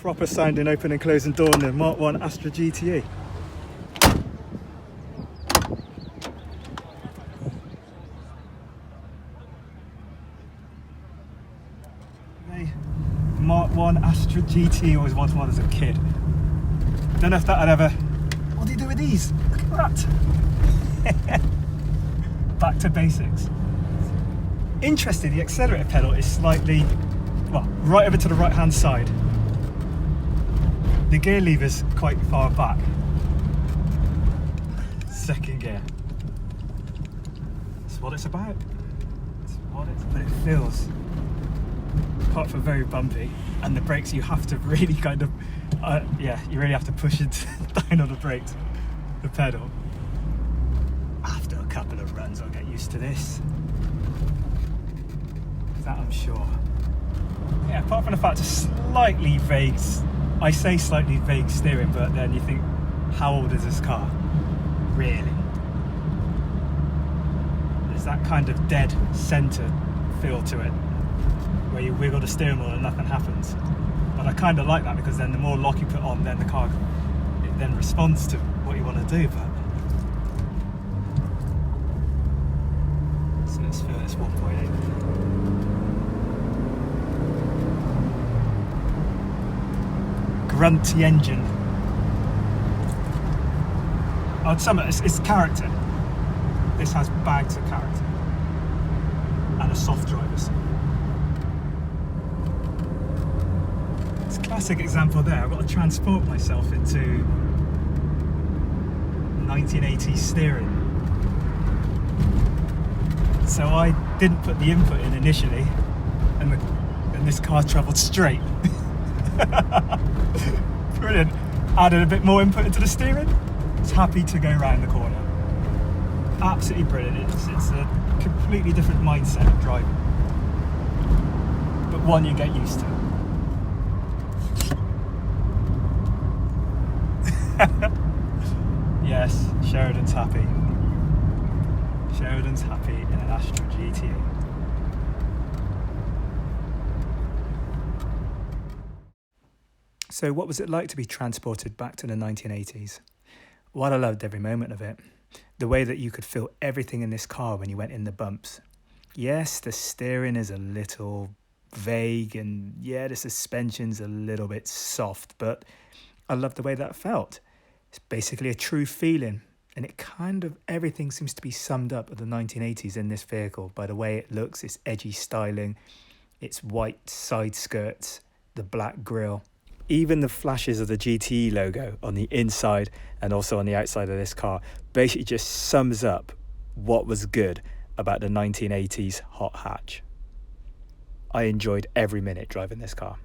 Proper sounding open and closing door on the Mark 1 Astra GTE. Mark 1 Astra GTE, always wanted one as a kid. Don't know if that I'd ever... What do you do with these? Look at that. Back to basics. Interesting, the accelerator pedal is slightly, well, right over to the right hand side. The gear lever's quite far back. Second gear. That's what it's about. But it feels, apart from very bumpy, and the brakes you have to really kind of, you really have to push it down on the brakes, the pedal. After a couple of runs I'll get used to this. That I'm sure. Yeah, apart from the fact it's slightly vague, I say slightly vague steering, but then you think, how old is this car? Really? There's that kind of dead centre feel to it, where you wiggle the steering wheel and nothing happens. But I kind of like that, because then the more lock you put on, then the car, it then responds to what you want to do. But so let's feel this 1.8. Grunty engine. I'd sum it, it's character. This has bags of character. And a soft driver's seat. It's a classic example there. I've got to transport myself into 1980s steering. So I didn't put the input in initially, and this car travelled straight. Brilliant. Added a bit more input into the steering. It's happy to go round the corner. Absolutely brilliant. It's a completely different mindset of driving, but one you get used to. Yes, Sheridan's happy. Sheridan's happy in an Astra GTE. So what was it like to be transported back to the 1980s? Well, I loved every moment of it. The way that you could feel everything in this car when you went in the bumps. Yes, the steering is a little vague, and yeah, the suspension's a little bit soft, but I love the way that felt. It's basically a true feeling, and it kind of, everything seems to be summed up of the 1980s in this vehicle by the way it looks, its edgy styling, its white side skirts, the black grille. Even the flashes of the GTE logo on the inside and also on the outside of this car basically just sums up what was good about the 1980s hot hatch. I enjoyed every minute driving this car.